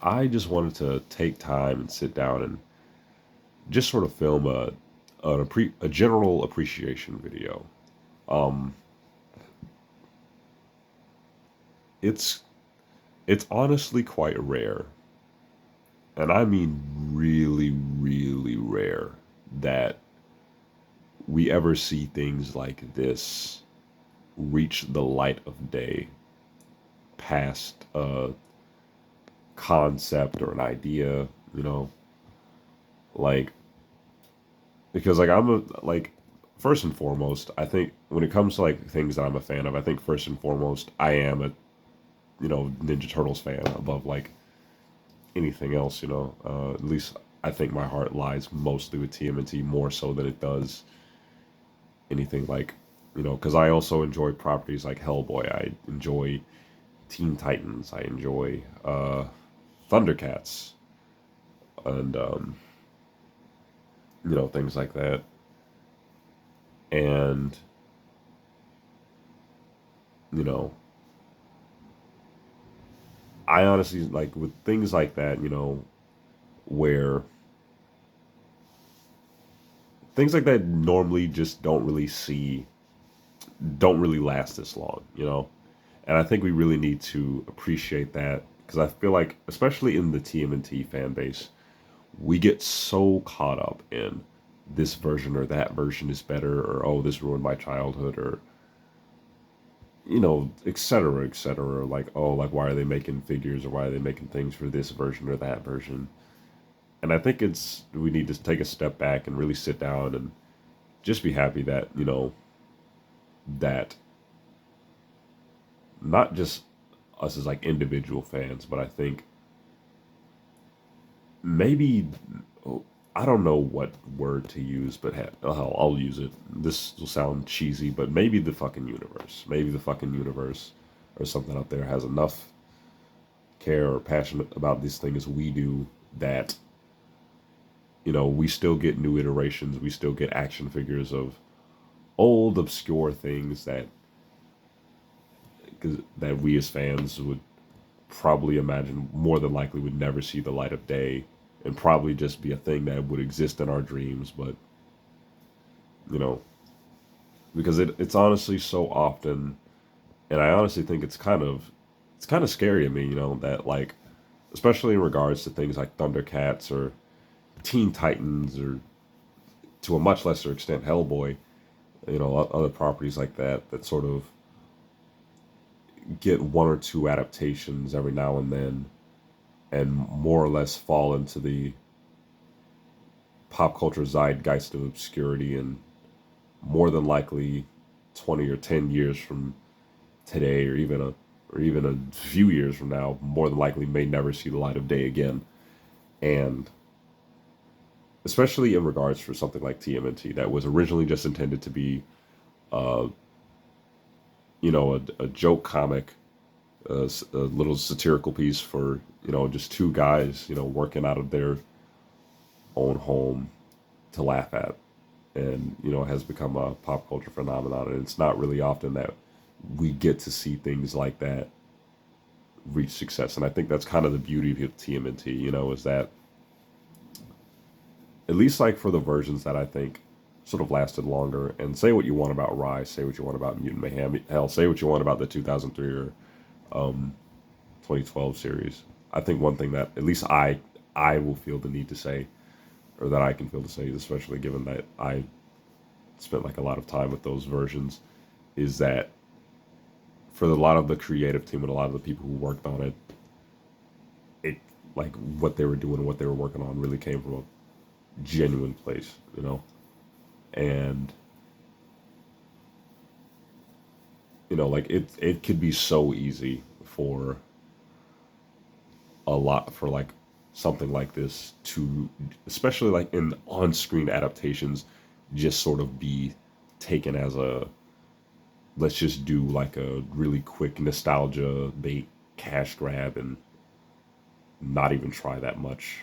I just wanted to take time and sit down and just sort of film a general appreciation video. Um, it's it's honestly quite rare, and I mean really, really rare that we ever see things like this reach the light of day past a concept or an idea, you know, like because like I'm a like first and foremost, I think when it comes to like things that I'm a fan of, I think first and foremost I am a Ninja Turtles fan above like anything else, at least I think my heart lies mostly with TMNT more so than it does anything like, because I also enjoy properties like Hellboy. I enjoy Teen Titans. I enjoy Thundercats and things like that. And you know, I honestly like with things like that, where things like that normally just don't really last this long, And I think we really need to appreciate that because I feel like, especially in the TMNT fan base, we get so caught up in this version or that version is better, or oh, this ruined my childhood, or et cetera, et cetera. Like, oh, like why are they making figures or why are they making things for this version or that version? And I think we need to take a step back and really sit down and just be happy that that not just us as like individual fans, but I think maybe I don't know what word to use, but hell, I'll use it. This will sound cheesy, but maybe the fucking universe, or something out there has enough care or passion about this thing as we do that we still get new iterations, we still get action figures of old obscure things that we as fans would probably imagine more than likely would never see the light of day and probably just be a thing that would exist in our dreams, but you know because it's honestly so often, and I honestly think it's kind of scary to me, that like especially in regards to things like Thundercats or Teen Titans or to a much lesser extent Hellboy, other properties like that sort of get one or two adaptations every now and then and more or less fall into the pop culture zeitgeist of obscurity, and more than likely 20 or 10 years from today, or even a few years from now, more than likely may never see the light of day again. And especially in regards for something like TMNT that was originally just intended to be uh a joke comic, a little satirical piece for just two guys working out of their own home to laugh at, and has become a pop culture phenomenon. And it's not really often that we get to see things like that reach success. And I think that's kind of the beauty of TMNT, is that at least like for the versions that I think sort of lasted longer, and say what you want about Rise, say what you want about Mutant Mayhem, hell, say what you want about the 2003 or 2012 series. I think one thing that at least I will feel the need to say, or that I can feel to say, especially given that I spent like a lot of time with those versions, is that for a lot of the creative team and a lot of the people who worked on it, it like what they were doing and what they were working on really came from a genuine place, and like it could be so easy for a lot for like something like this to, especially like in on-screen adaptations, just sort of be taken as a let's just do like a really quick nostalgia bait cash grab and not even try that much.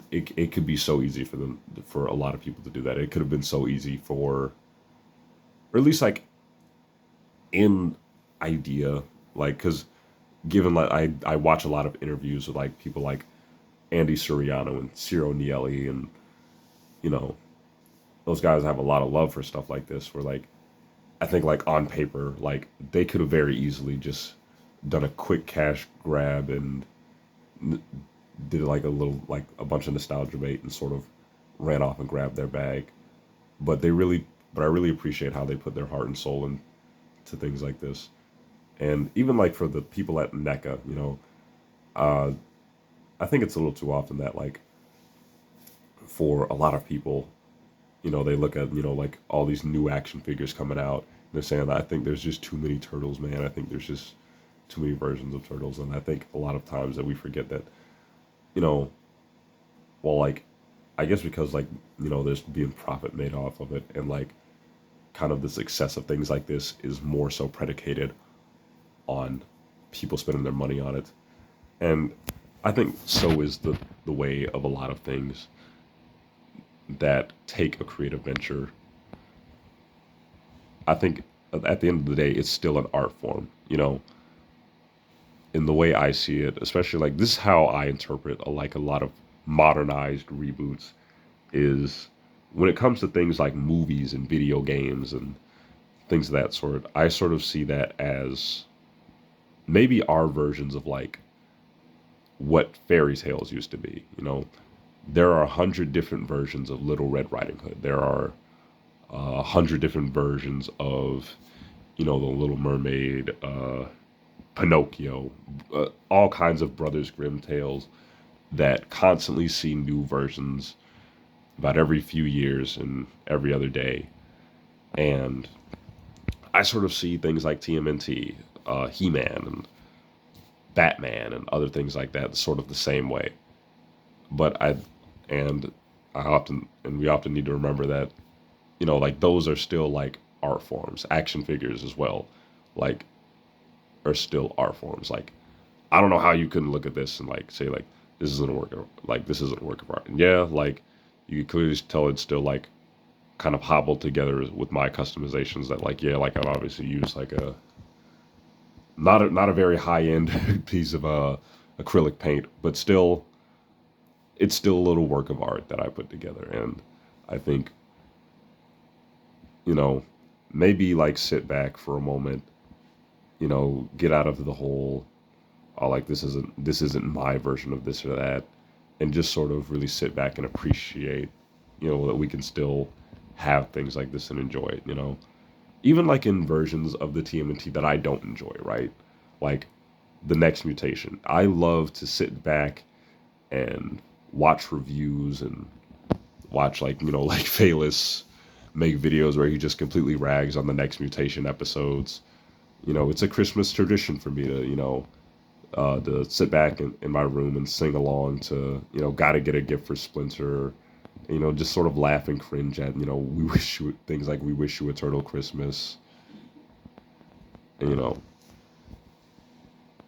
It could be so easy for a lot of people to do that. It could have been so easy for, or at least like in idea, like because given like I watch a lot of interviews with like people like Andy Suriano and Ciro Nieli, and you know those guys have a lot of love for stuff like this. Where like I think like on paper, like they could have very easily just done a quick cash grab and did like a little like a bunch of nostalgia bait and sort of ran off and grabbed their bag. But they really, but I really appreciate how they put their heart and soul into things like this. And even like for the people at NECA, uh, I think it's a little too often that like for a lot of people, they look at like all these new action figures coming out. And they're saying that I think there's just too many turtles, man. I think there's just too many versions of turtles, and I think a lot of times that we forget that, you know, well, like I guess because like there's being profit made off of it, and like kind of the success of things like this is more so predicated on people spending their money on it. And I think so is the way of a lot of things that take a creative venture. I think at the end of the day, it's still an art form, in the way I see it, especially like this is how I interpret like a lot of modernized reboots is when it comes to things like movies and video games and things of that sort, I sort of see that as maybe our versions of like what fairy tales used to be. There are 100 different versions of Little Red Riding Hood. There are 100 different versions of, the Little Mermaid, Pinocchio, all kinds of Brothers Grimm tales that constantly see new versions about every few years and every other day. And I sort of see things like TMNT, He-Man, and Batman, and other things like that sort of the same way. But and we often need to remember that, like those are still like art forms. Action figures as well, like, are still art forms. Like, I don't know how you couldn't look at this and like say like this isn't a work of art. And yeah, like you can clearly tell it's still like kind of hobbled together with my customizations that like yeah, like I've obviously used like a not a very high end piece of acrylic paint, but still it's still a little work of art that I put together. And I think, you know, maybe like sit back for a moment, get out of the whole, oh, like this isn't my version of this or that, and just sort of really sit back and appreciate, that we can still have things like this and enjoy it, even like in versions of the TMNT that I don't enjoy, right? Like the next mutation. I love to sit back and watch reviews and watch like, like Phalis make videos where he just completely rags on the next mutation episodes. It's a Christmas tradition for me to sit back in my room and sing along to, gotta get a gift for Splinter, just sort of laugh and cringe at, we wish you things like we wish you a turtle Christmas, you know,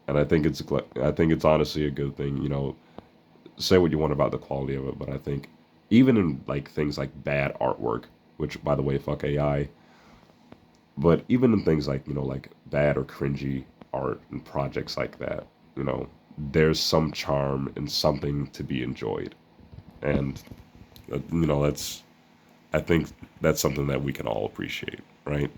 and I think it's honestly a good thing, say what you want about the quality of it, but I think even in like things like bad artwork, which by the way, fuck AI, but even in things like, like bad or cringy art and projects like that, there's some charm and something to be enjoyed. And, that's, I think that's something that we can all appreciate, right?